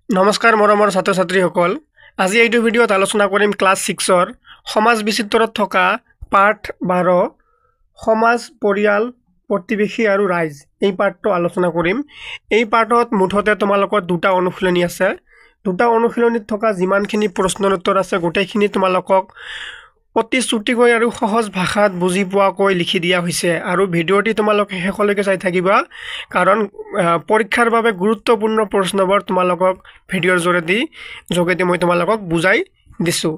নমস্কাৰ মৰমৰ ছাত্ৰ ছাত্ৰীসকল আজি এইটো ভিডিঅ'ত আলোচনা কৰিম ক্লাছ 6ৰ সমাজ বিচিত্ৰত থকা পাঠ 12 সমাজ পৰিয়াল প্ৰতিবেশী আৰু ৰাইজ এই পাঠটো আলোচনা কৰিম এই পাঠত মুঠতে তোমালোকৰ দুটা অনুশীলনী আছে দুটা অনুশীলনীত থকা যিমানখিনি প্ৰশ্নৰ উত্তৰ আছে গোটেইখিনি তোমালোকক অতি চুটিকৈ আৰু সহজ ভাষাত বুজি পোৱাকৈ লিখি দিয়া হৈছে আৰু ভিডিঅ'টি তোমালোকে শেষলৈকে চাই থাকিবা কাৰণ পৰীক্ষাৰ বাবে গুৰুত্বপূৰ্ণ প্ৰশ্নবোৰ তোমালোকক ভিডিঅ'ৰ যোগেদি মই তোমালোকক বুজাই দিছো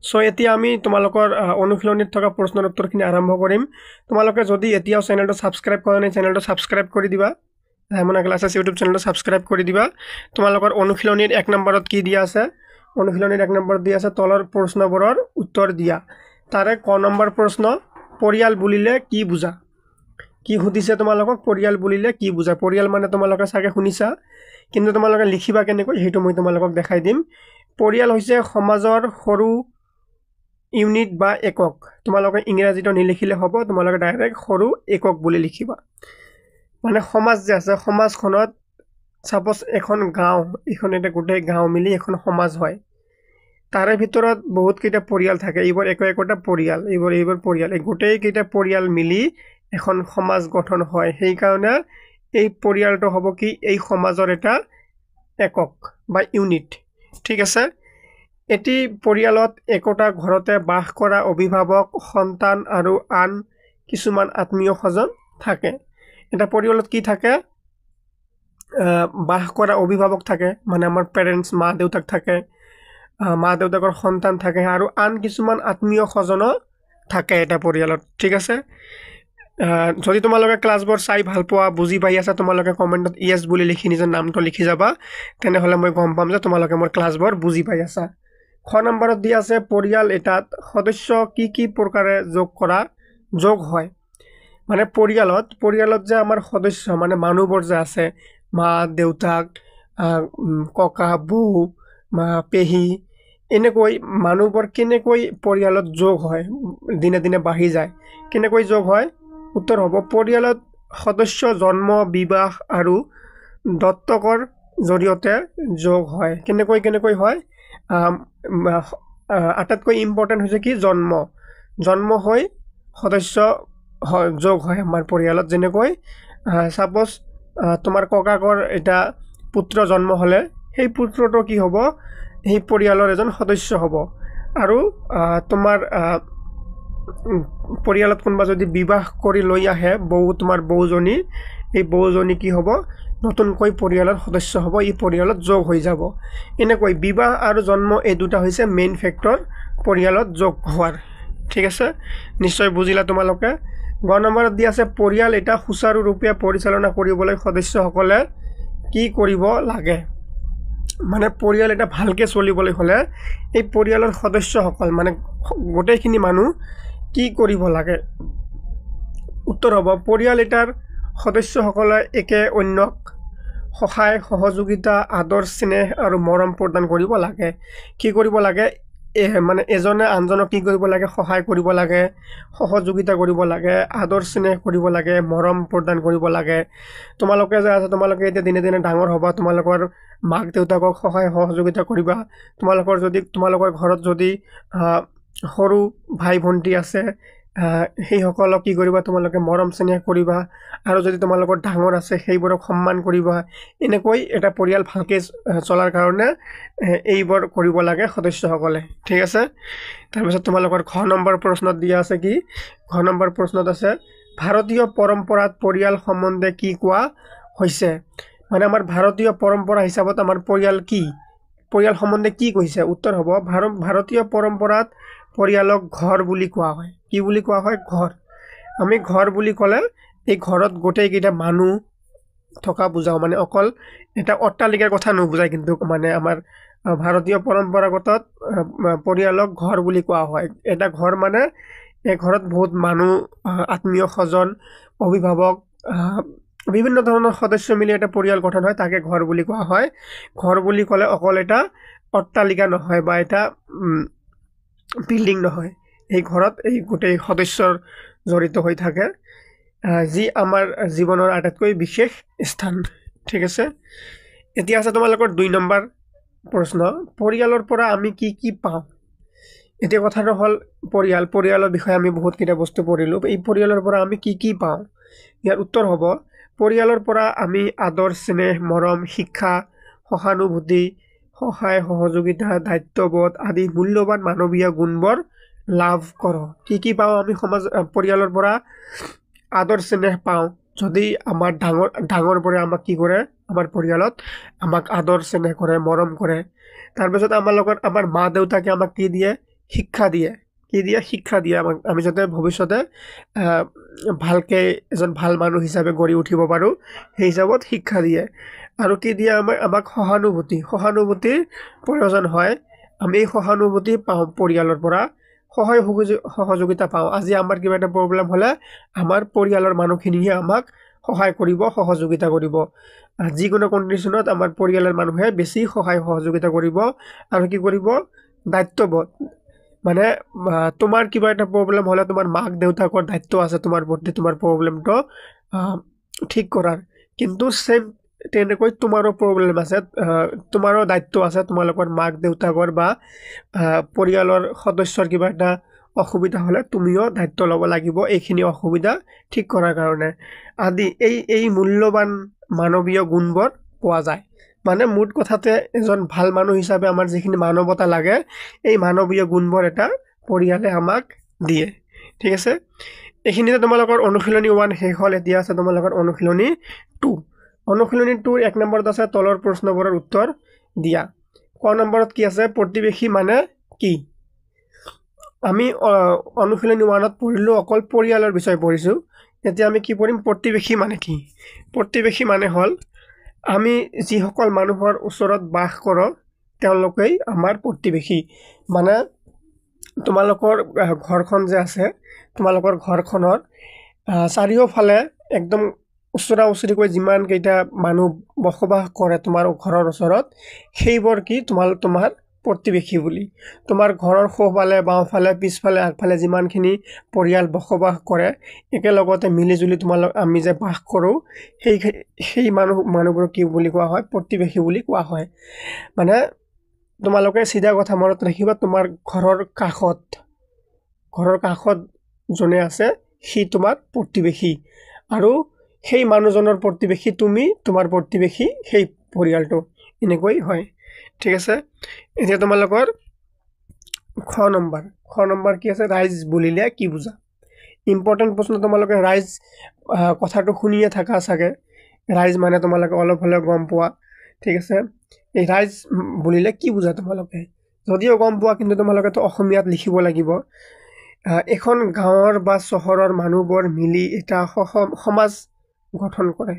সো এতিয়া আমি তোমালোকৰ অনুশীলনীত থকা প্ৰশ্নৰ উত্তৰখিনি আৰম্ভ কৰিম তোমালোকে যদি এতিয়াও চেনেলটো সাবস্ক্ৰাইব কৰা নাই চেনেলটো সাবস্ক্ৰাইব কৰি দিবা হেমনা ক্লাছেছ ইউটিউব চেনেলটো সাবস্ক্ৰাইব কৰি দিবা তোমালোকৰ অনুশীলনীৰ 1 নম্বৰত কি দিয়া আছে অনুশীলনীৰ 1 নম্বৰ দিয়া আছে তলৰ প্ৰশ্নবোৰৰ উত্তৰ দিয়া তাৰে ক নম্বৰ প্ৰশ্ন পৰিয়াল বুলিলে কি বুজা কি সুধিছে তোমালোকক পৰিয়াল বুলিলে কি বুজা পৰিয়াল মানে তোমালোকে সাগে শুনিছা কিন্তু তোমালোকে লিখিবা কেনেকৈ হেতু মই তোমালোকক দেখাই দিম পৰিয়াল হৈছে সমাজৰ সৰু ইউনিট বা একক তোমালোকে ইংৰাজীটো নিলিখিলে হ'ব তোমালোকে ডাইৰেক্ট সৰু একক বুলি লিখিবা মানে সমাজ যে আছে সমাজখনত সাপোজ এখন গাঁও এখন এটা গোটেই গাঁও মিলি এখন সমাজ হয় তাৰে ভিতৰত বহুত কেইটা পৰিয়াল থাকে এইবোৰ একটা পৰিয়াল এইবোৰ পৰিয়াল এই গোটেই কেইটা পৰিয়াল মিলি এখন সমাজ গঠন হয় সেই কাৰণে এই পৰিয়ালটো হ'ব কি এই সমাজৰ এটা একক বা ইউনিট ঠিক আছে এটি পৰিয়ালত একোটা ঘৰতে বাস কৰা অভিভাৱক সন্তান আৰু আন কিছুমান আত্মীয় স্বজন থাকে এটা পৰিয়ালত কি থাকে বাস কৰা অভিভাৱক থাকে মানে আমাৰ পেৰেন্টস মা দেউতাক থাকে মা দেউতাকৰ সন্তান থাকে আৰু আন কিছুমান আত্মীয় স্বজন থাকে এটা পৰিয়ালত ঠিক আছে যদি তোমালোকে ক্লাছবোৰ চাই ভাল পোৱা বুজি পাই আছা তোমালোকে কমেন্টত ইয়েস বুলি লিখি নিজৰ নামটো লিখি যাবা তেনেহলে মই গম পাম যে তোমালোকে মোৰ ক্লাছবোৰ বুজি পাই আছা খ নম্বৰত দিয়া আছে পৰিয়াল এটাত সদস্য কি প্ৰকাৰে যোগ হয় মানে পৰিয়ালত যে আমাৰ সদস্য মানে মানুহবোৰ যে আছে মা দেউতাক ককা বৌ মা পেহী এনেকৈ মানুহবোৰ কেনেকৈ পৰিয়ালত যোগ হয় দিনে দিনে বাঢ়ি যায় কেনেকৈ যোগ হয় উত্তৰ হ'ব পৰিয়ালত সদস্য জন্ম বিবাহ আৰু দত্তকৰ জৰিয়তে যোগ হয় কেনেকৈ হয় আটাইতকৈ ইম্পৰ্টেন্ট হৈছে কি জন্ম হৈ সদস্য যোগ হয় আমাৰ পৰিয়ালত যেনেকৈ সাপোজ তোমাৰ ককাকৰ এটা পুত্ৰ জন্ম হলে সেই পুত্ৰটো কি হ'ব এই পৰিয়ালৰ এজন সদস্য হ'ব আৰু তোমাৰ পৰিয়ালত কোনবা যদি বিবাহ কৰি লৈ আহে তোমাৰ বৌজনী এই বৌজনী কি হ'ব নতুনকৈ পৰিয়ালৰ সদস্য হ'ব এই পৰিয়ালত যোগ হৈ যাব এনেকৈ বিবাহ আৰু জন্ম এই দুটা হৈছে মেইন ফেক্টৰ পৰিয়ালত যোগ হোৱাৰ ঠিক আছে নিশ্চয় বুজিলা তোমালোকে গ নম্বৰত দি আছে পৰিয়াল এটা সুচাৰুৰূপে পৰিচালনা কৰিবলৈ সদস্যসকলে কি কৰিব লাগে মানে পৰিয়াল এটা ভালকে চলিবলৈ হলে এই পৰিয়ালৰ সদস্যসকল মানে গোটেইখিনি মানুহ কি কৰিব লাগে উত্তৰ হ'ব পৰিয়াল এটাৰ সদস্যসকলে একে অন্যক সহায় সহযোগিতা আদৰ স্নেহ আৰু মৰম প্ৰদান কৰিব লাগে কি কৰিব লাগে মানে এজনে আনজনক কি কৰিব লাগে সহায় কৰিব লাগে সহযোগিতা কৰিব লাগে আদৰ স্নেহ কৰিব লাগে মৰম প্ৰদান কৰিব লাগে তোমালোকে যে আছে তোমালোকে এতিয়া দিনে দিনে ডাঙৰ হবা তোমালোকৰ মাক দেউতাকক সহায় সহযোগিতা কৰিবা তোমালোকৰ ঘৰত যদি সৰু ভাই ভন্টি আছে সেই সকলক কি কৰিবা তোমালোকে মৰম স্নেহ কৰিবা আৰু যদি তোমালোকৰ ডাঙৰ আছে সেইবোৰক সন্মান কৰিবা এনেকৈ এটা পৰিয়াল ভালকে চলাৰ কাৰণে এইবোৰ কৰিব লাগে সদস্যসকলে ঠিক আছে তাৰপিছত তোমালোকৰ খ নম্বৰ প্ৰশ্নত দিয়া আছে কি খ নম্বৰ প্ৰশ্নত আছে ভাৰতীয় পৰম্পৰাত পৰিয়াল সম্বন্ধে কি কোৱা হৈছে মানে আমাৰ ভাৰতীয় পৰম্পৰা হিচাপত আমাৰ পৰিয়াল সম্বন্ধে কি কৈছে উত্তৰ হ'ব ভাৰতীয় পৰম্পৰাত পৰিয়ালক ঘৰ বুলি কোৱা হয় কি বুলি কোৱা হয় ঘৰ আমি ঘৰ বুলি ক'লে এই ঘৰত গোটেই কেইটা মানুহ থকা বুজাও মানে অকল এটা অট্টালিকাৰ কথা নুবুজায় কিন্তু মানে আমাৰ ভাৰতীয় পৰম্পৰাগত পৰিয়ালক ঘৰ বুলি কোৱা হয় এটা ঘৰ মানে এই ঘৰত বহুত মানুহ আত্মীয় স্বজন অভিভাৱক বিভিন্ন ধৰণৰ সদস্য মিলি এটা পৰিয়াল গঠন হয় তাকে ঘৰ বুলি কোৱা হয় ঘৰ বুলি ক'লে অকল এটা অট্টালিকা নহয় বা এটা বিল্ডিং নহয় এই ঘৰত এই গোটেই সদস্যৰ জড়িত হৈ থাকে যি আমাৰ জীৱনৰ আটাইতকৈ বিশেষ স্থান ঠিক আছে এতিয়া আছে তোমালোকৰ 2 নম্বৰ প্ৰশ্ন, পৰিয়ালৰ পৰা আমি কি কি পাওঁ। এতিয়া কথাটো হ'ল পৰিয়ালৰ বিষয়ে আমি বহুত কিটা বস্তু পঢ়িলোঁ। এই পৰিয়ালৰ পৰা আমি কি কি পাওঁ। ইয়াৰ উত্তৰ হ'ব, পৰিয়ালৰ পৰা আমি আদৰ, স্নেহ, মৰম, শিক্ষা, সহানুভূতি, সহায় সহযোগিতা, দায়িত্ববোধ আদি মূল্যৱান মানৱীয় গুণবোৰ লাভ কৰোঁ। কি কি পাওঁ আমি পৰিয়ালৰ পৰা? আদৰ স্নেহ পাওঁ। যদি আমাৰ ডাঙৰ পৰা আমাক কি কৰে, আমাৰ পৰিয়ালত আমাক আদৰ স্নেহ কৰে, মৰম কৰে। তাৰপিছত আমাৰ মা দেউতাকে আমাক কি দিয়ে? শিক্ষা দিয়ে। শিক্ষা দিয়ে আমাক, আমি যাতে ভৱিষ্যতে ভালকে এজন ভাল মানুহ হিচাপে গঢ়ি উঠিব পাৰোঁ, সেই হিচাপত শিক্ষা দিয়ে। আৰু কি দিয়ে? আমাক সহানুভূতিৰ প্ৰয়োজন হয়। আমি এই সহানুভূতি পাওঁ পৰিয়ালৰ পৰা, সহায় সহযোগিতা পাওঁ। আজি আমাৰ কিবা এটা প্ৰব্লেম হ'লে আমাৰ পৰিয়ালৰ মানুহখিনিয়ে আমাক সহায় কৰিব, সহযোগিতা কৰিব। যিকোনো কণ্ডিশ্যনত আমাৰ পৰিয়ালৰ মানুহে বেছি সহায় সহযোগিতা কৰিব। আৰু কি কৰিব? দায়িত্ববোধ, মানে তোমাৰ কিবা এটা প্ৰব্লেম হ'লে তোমাৰ মাক দেউতাকৰ দায়িত্ব আছে তোমাৰ প্ৰতি, তোমাৰ প্ৰব্লেমটো ঠিক কৰাৰ। কিন্তু সেম তেনেকৈ তোমাৰো প্ৰব্লেম আছে, তোমাৰো দায়িত্ব আছে তোমালোকৰ মাক দেউতাকৰ বা পৰিয়ালৰ সদস্যৰ কিবা এটা অসুবিধা হ'লে তুমিও দায়িত্ব ল'ব লাগিব এইখিনি অসুবিধা ঠিক কৰাৰ কাৰণে। আদি এই মূল্যৱান মানৱীয় গুণবোৰ পোৱা যায়। মানে মুঠ কথাতে এজন ভাল মানুহ হিচাপে আমাৰ যিখিনি মানৱতা লাগে, এই মানৱীয় গুণবোৰ এটা পৰিয়ালে আমাক দিয়ে। ঠিক আছে, এইখিনিতে তোমালোকৰ অনুশীলনী 1 শেষ হ'ল। এতিয়া আছে তোমালোকৰ অনুশীলনী 2। অনুশীলনী 2 1 নম্বৰত আছে তলৰ প্ৰশ্নবোৰৰ উত্তৰ দিয়া। ক নম্বৰত কি আছে? প্ৰতিবেশী মানে কি? আমি অনুশীলনী 1ত পঢ়িলোঁ, অকল পৰিয়ালৰ বিষয়ে পঢ়িছোঁ। এতিয়া আমি কি পঢ়িম? প্ৰতিবেশী মানে কি? প্ৰতিবেশী মানে হ'ল আমি যিসকল মানুহৰ ওচৰত বাস কৰোঁ তেওঁলোকেই আমাৰ প্ৰতিবেশী। মানে তোমালোকৰ ঘৰখন যে আছে, তোমালোকৰ ঘৰখনৰ চাৰিওফালে একদম ওচৰা ওচৰিকৈ যিমান কেইটা মানুহ বসবাস কৰে তোমাৰ ঘৰৰ ওচৰত, সেইবোৰ কি তোমাৰ প্ৰতিবেশী বুলি। তোমাৰ ঘৰৰ সোঁফালে, বাওঁফালে, পিছফালে, আগফালে যিমানখিনি পৰিয়াল বসবাস কৰে, একেলগতে মিলিজুলি আমি যে বাস কৰোঁ, সেই মানুহবোৰক কি বুলি কোৱা হয়? প্ৰতিবেশী বুলি কোৱা হয়। মানে তোমালোকে চিধা কথা মনত ৰাখিবা, তোমাৰ ঘৰৰ কাষত যোনে আছে সি তোমাৰ প্ৰতিবেশী, আৰু সেই মানুহজনৰ প্ৰতিবেশী তুমি, তোমাৰ প্ৰতিবেশী সেই পৰিয়ালটো, এনেকৈ হয়। ঠিক আছে, এতিয়া তোমালোকৰ খ নম্বৰ কি আছে? ৰাইজ বুলিলে কি বুজা? ইম্পৰ্টেণ্ট প্ৰশ্ন। তোমালোকে ৰাইজ কথাটো শুনিয়ে থাকা চাগে। ৰাইজ মানে তোমালোকে অলপ হ'লেও গম পোৱা। ঠিক আছে, এই ৰাইজ বুলিলে কি বুজা তোমালোকে? যদিও গম পোৱা, কিন্তু তোমালোকেতো অসমীয়াত লিখিব লাগিব। এখন গাঁৱৰ বা চহৰৰ মানুহবোৰ মিলি এটা সমাজ গঠন কৰে।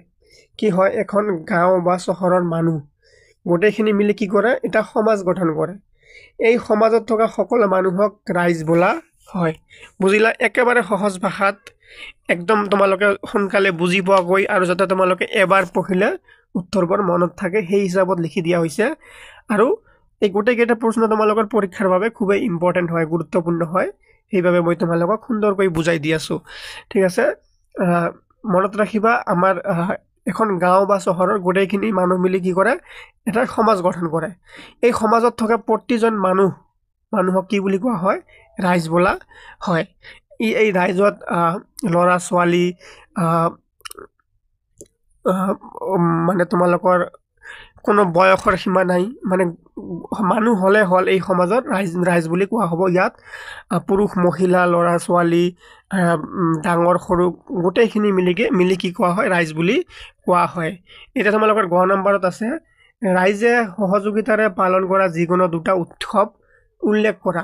কি হয়? এখন গাঁও বা চহৰৰ মানুহ গোটেইখিনি মিলি কি কৰে? এটা সমাজ গঠন কৰে। এই সমাজত থকা সকলো মানুহক ৰাইজ বোলা হয়। বুজিলা? একেবাৰে সহজ ভাষাত, একদম তোমালোকে সোনকালে বুজি পোৱাকৈ, আৰু যাতে তোমালোকে এবাৰ পঢ়িলে উত্তৰবোৰ মনত থাকে, সেই হিচাপত লিখি দিয়া হৈছে। আৰু এই গোটেইকেইটা প্ৰশ্ন তোমালোকৰ পৰীক্ষাৰ বাবে খুবেই ইম্পৰ্টেণ্ট হয়, গুৰুত্বপূৰ্ণ হয়। সেইবাবে মই তোমালোকক সুন্দৰকৈ বুজাই দি আছোঁ। ঠিক আছে, মনত ৰাখিবা, আমাৰ এখন গাঁও বা চহৰৰ গোটেইখিনি মানুহ মিলি কি কৰে? এটা সমাজ গঠন কৰে। এই সমাজত থকা প্ৰতিজন মানুহক কি বুলি কোৱা হয়? ৰাইজ বোলা হয়। এই ৰাইজত ল'ৰা ছোৱালী, মানে তোমালোকৰ কোনো বয়সৰ সীমা নাই। মানে মানুহ হ'লে হ'ল এই সমাজত ৰাইজ বুলি কোৱা হ'ব। ইয়াত পুৰুষ মহিলা, ল'ৰা ছোৱালী, ডাঙৰ সৰু গোটেইখিনি মিলি কি কোৱা হয়? ৰাইজ বুলি কোৱা হয়। এতিয়া তোমালোকৰ গ নম্বৰত আছে ৰাইজে সহযোগিতাৰে পালন কৰা যিকোনো 2টা উৎসৱ উল্লেখ কৰা।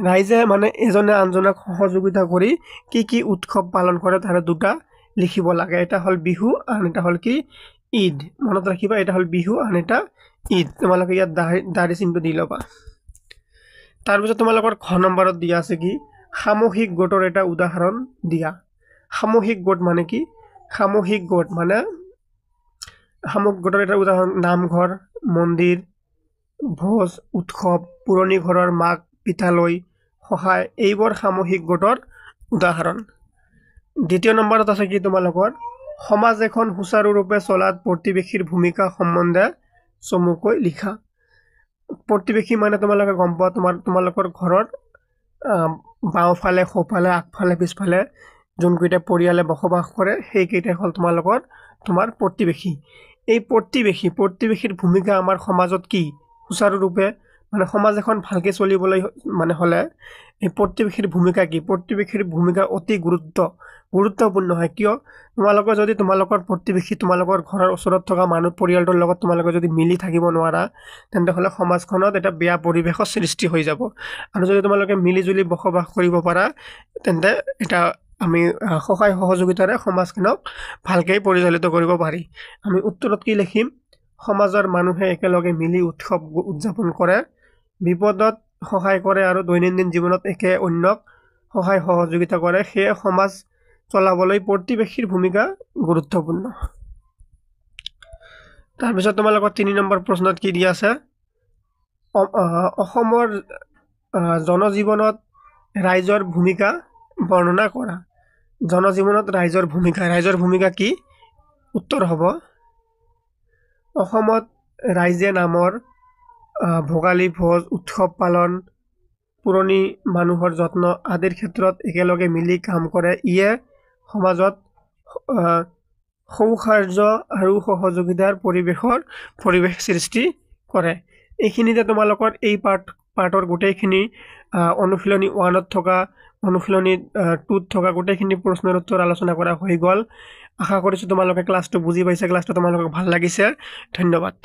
ৰাইজে মানে এজনে আনজনক সহযোগিতা কৰি কি উৎসৱ পালন কৰে তাৰে 2টা লিখিব লাগে। এটা হ'ল বিহু, আন এটা হ'ল কি? ঈদ। মনত ৰাখিবা, এটা হ'ল বিহু, আন এটা ঈদ। তোমালোকে ইয়াত দাঢ়ি চিনটো দি ল'বা। তাৰপিছত তোমালোকৰ খ নম্বৰত দিয়া আছে কি? সামূহিক গোটৰ এটা উদাহৰণ দিয়া। সামূহিক গোট মানে কি? সামূহিক গোটৰ এটা উদাহৰণ: নামঘৰ, মন্দিৰ, ভোজ, উৎসৱ, পুৰণি ঘৰৰ মাক পিতালৈ সহায়, এইবোৰ সামূহিক গোটৰ উদাহৰণ। দ্বিতীয় নম্বৰত আছে কি তোমালোকৰ? সমাজ এখন সুচাৰুৰূপে চলাত প্ৰতিবেশীৰ ভূমিকা সম্বন্ধে চমুকৈ লিখা। প্ৰতিবেশী মানে তোমালোকে গম পোৱা তোমালোকৰ ঘৰৰ বাওঁফালে সোঁফালে আগফালে পিছফালে যোনকেইটা পৰিয়ালে বসবাস কৰে সেইকেইটাই হ'ল তোমাৰ প্ৰতিবেশী। এই প্ৰতিবেশীৰ ভূমিকা আমাৰ সমাজত কি সুচাৰুৰূপে মানে সমাজ এখন ভালকৈ চলিবলৈ মানে হ'লে এই প্ৰতিবেশীৰ ভূমিকা কি? প্ৰতিবেশীৰ ভূমিকা অতি গুৰুত্বপূৰ্ণ হয়। কিয়? তোমালোকে যদি তোমালোকৰ প্ৰতিবেশী তোমালোকৰ ঘৰৰ ওচৰত থকা মানুহ পৰিয়ালটোৰ লগত তোমালোকে যদি মিলি থাকিব নোৱাৰা তেন্তে হ'লে সমাজখনত এটা বেয়া পৰিৱেশৰ সৃষ্টি হৈ যাব। আৰু যদি তোমালোকে মিলিজুলি বসবাস কৰিব পাৰা তেন্তে এটা আমি সহায় সহযোগিতাৰে সমাজখনক ভালকৈ পৰিচালিত কৰিব পাৰি। আমি উত্তৰত কি লিখিম? সমাজৰ মানুহে একেলগে মিলি উৎসৱ উদযাপন কৰে, বিপদত সহায় কৰে আৰু দৈনন্দিন জীৱনত একে অন্যক সহায় সহযোগিতা কৰে। সেয়ে সমাজ চলাবলৈ প্ৰতিবেশীৰ ভূমিকা গুৰুত্বপূৰ্ণ। তাৰপিছত তোমালোকৰ 3 নম্বৰ প্ৰশ্নত কি দিয়া আছে? অসমৰ জনজীৱনত ৰাইজৰ ভূমিকা বৰ্ণনা কৰা। জনজীৱনত ৰাইজৰ ভূমিকা কি? উত্তৰ হ'ব অসমত ৰাইজে নামৰ ভোগালী ভোজ উৎসৱ পালন পুৰণি মানুহৰ যত্ন আদিৰ ক্ষেত্ৰত একেলগে মিলি কাম কৰে। ইয়ে সমাজত সৌহাৰ্দ্য আৰু সহযোগিতাৰ পৰিৱেশ সৃষ্টি কৰে। এইখিনিতে তোমালোকৰ এই পাৰ্টৰ গোটেইখিনি অনুশীলনী 1ত থকা অনুশীলনী 2ত থকা গোটেইখিনি প্ৰশ্নৰ উত্তৰ আলোচনা কৰা হৈ গ'ল। আশা কৰিছোঁ তোমালোকে ক্লাছটো বুজি পাইছে, ক্লাছটো তোমালোকক ভাল লাগিছে। ধন্যবাদ।